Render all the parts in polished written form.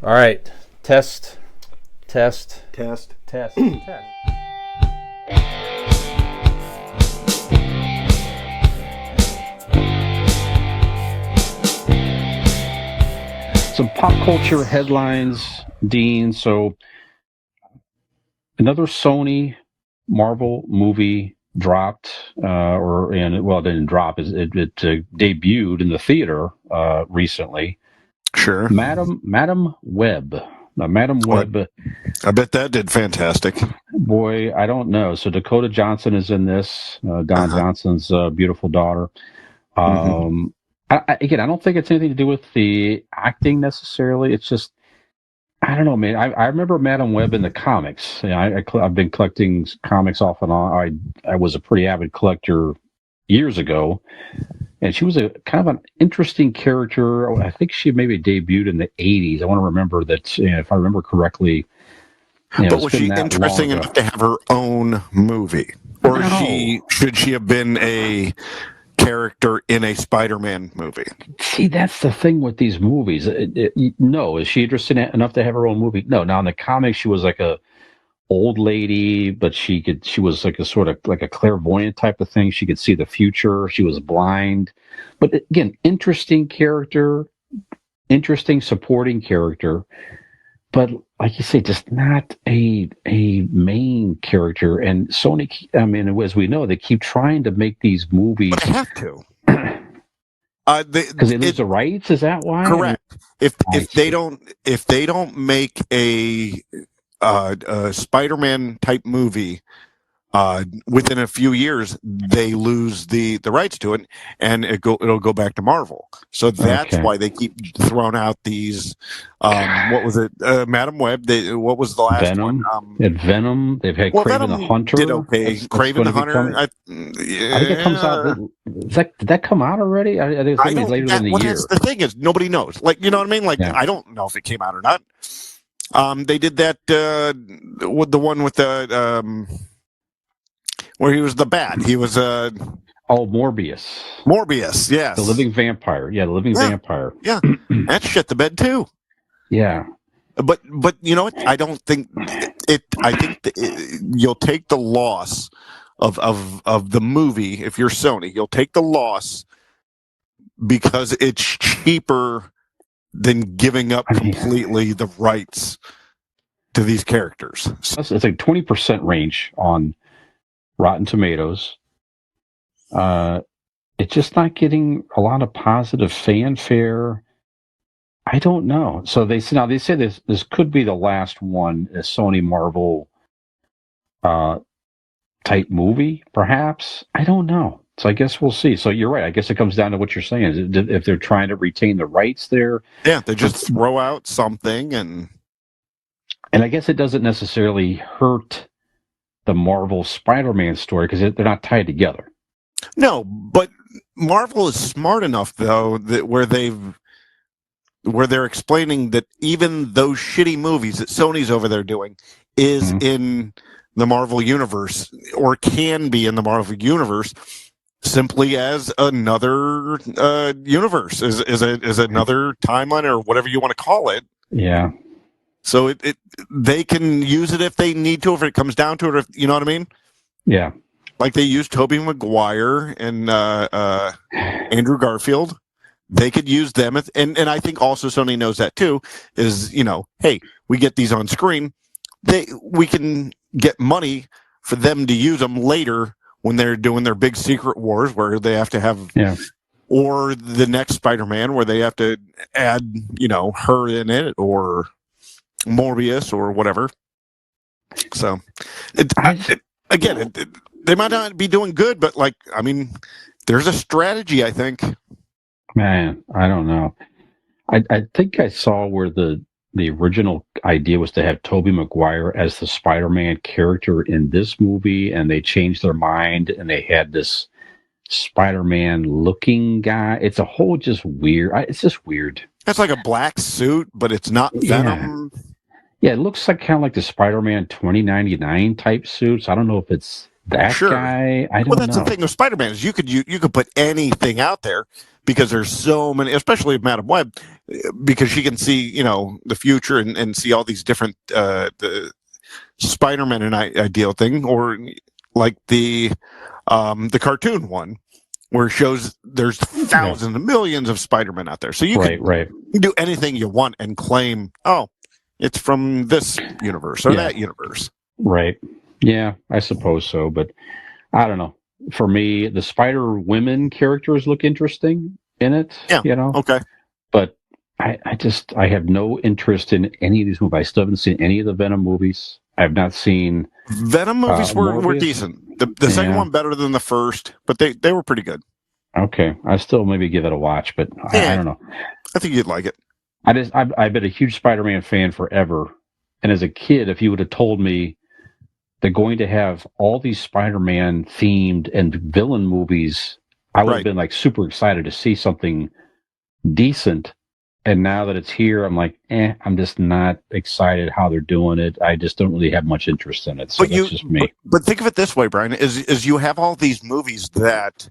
All right. Test, test, Test. test, test. Some pop culture headlines, Dean. So another Sony Marvel movie dropped, it didn't drop. It debuted in the theater recently. Sure. Madam Web. Now, Madam What? Web, I bet that did fantastic. boy, I don't know. So Dakota Johnson is in this. Don Uh-huh. Johnson's beautiful daughter. Mm-hmm. Again, I don't think it's anything to do with the acting necessarily. It's just I don't know, man. I remember Madam Web in the comics. I've been collecting comics off and on. I was a pretty avid collector years ago, and she was a kind of an interesting character. I think she maybe debuted in the '80s. I want to remember that, if I remember correctly. But It's was been she that long interesting ago. enough to have her own movie, or No, should she have been a character in a Spider-Man movie? see, that's the thing with these movies. No, is she interested enough to have her own movie? No. Now in the comics, she was like a old lady, but she was like a sort of like a clairvoyant type of thing. She could see the future. She was blind, but again, interesting supporting character. But like you say, just not a main character. And Sony, I mean, as we know, they keep trying to make these But I movies have to. because they lose the rights. Is that why? I mean, Correct. If I see. if they don't make a Spider-Man type movie within a few years, they lose the rights to it, and it'll go back to Marvel. So that's Okay. why they keep throwing out these. What was it? Madam Web. What was the last one? Venom. At Venom, they've had Well, Craven the Venom did Hunter. okay. That's Craven going the to be Hunter. coming. I think it comes out. Yeah. Did that come out already? I think it's I going to be don't. later in the That's year. the thing is nobody knows. Like, you know what I mean? Like, Yeah. I don't know if it came out or not. They did that with the one with the where he was the bat. He was Oh, Morbius, Morbius. the Yes. living vampire. Yeah, the living Yeah. vampire. Yeah. That shit the bed too. Yeah. But you know what? I don't think it. I think you'll take the loss of the movie if you're Sony. You'll take the loss because it's cheaper than giving up I mean, completely the rights to these characters. it's like 20% range on Rotten Tomatoes. It's just not getting a lot of positive fanfare. I don't know. So they say this could be the last one, a Sony Marvel uh, type movie, perhaps. I don't know. So I guess we'll see. So you're right. I guess it comes down to what you're saying. If they're trying to retain the rights there, Yeah, they just throw out something and I guess it doesn't necessarily hurt the Marvel Spider-Man story because they're not tied together. no, but Marvel is smart enough though that where they're explaining that even those shitty movies that Sony's over there doing is Mhm. in the Marvel universe or can be in the Marvel universe simply as another universe is another timeline or whatever you want to call it. Yeah, So it they can use it if they need to, if it comes down to it, if you know what I mean. yeah. Like they used Tobey Maguire and Andrew Garfield. They could use them, and I think also Sony knows that too. Is, you know, hey, we get these on screen, we can get money for them to use them later when they're doing their big secret wars where they have to have, Yeah. or the next Spider-Man where they have to add, you know, her in it or Morbius or whatever. So, again, they might not be doing good, but like, I mean, there's a strategy, I think. Man, I don't know. I think I saw where the original idea was to have Tobey Maguire as the Spider-Man character in this movie, and they changed their mind and they had this Spider-Man looking guy. It's a whole just weird. It's just weird. It's like a black suit, but it's not Yeah. Venom. Yeah, it looks like kind of like the Spider-Man 2099 type suits. I don't know if it's that Sure. guy. I Well, don't that's the know. thing with Spider-Man is you could put anything out there, because there's so many, especially with Madam Web, because she can see, the future and see all these different the Spider-Man and ideal thing, or like the cartoon one, where it shows there's thousands and millions of Spider-Man out there. So you can do anything you want and claim, oh, it's from this universe or that universe. Right. Yeah, I suppose so. But I don't know. For me, the Spider-Women characters look interesting in it. Yeah. Okay. But I have no interest in any of these movies. I still haven't seen any of the Venom movies. I have not seen Venom movies were decent. The second one better than the first, but they were pretty good. Okay, I still maybe give it a watch, but I don't know. I think you'd like it. I've been a huge Spider-Man fan forever, and as a kid, if you would have told me they're going to have all these Spider-Man themed and villain movies, I would have been like super excited to see something decent. And now that it's here, I'm like, I'm just not excited how they're doing it. I just don't really have much interest in it. So that's just me. But think of it this way, Brian, is you have all these movies that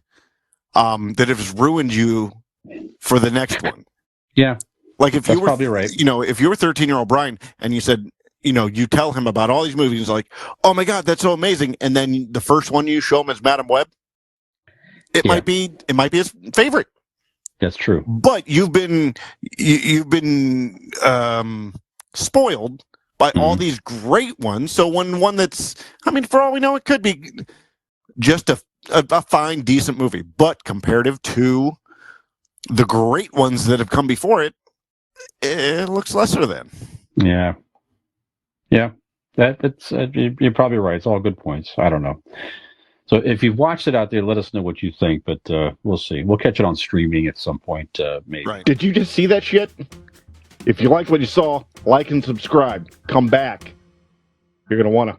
have ruined you for the next one. Yeah. Like if that's you were probably right. If you were 13-year-old Brian and you said, you tell him about all these movies, like, oh my God, that's so amazing. And then the first one you show him is Madam Web. It might be his favorite. That's true. But you've been spoiled by all these great ones. So one that's, for all we know, it could be just a fine, decent movie. But comparative to the great ones that have come before it, it looks lesser than. Yeah. Yeah. That's you're probably right. It's all good points. I don't know. So if you've watched it out there, let us know what you think, but we'll see. We'll catch it on streaming at some point, maybe. Right. Did you just see that shit? If you liked what you saw, like and subscribe. Come back. You're going to want to.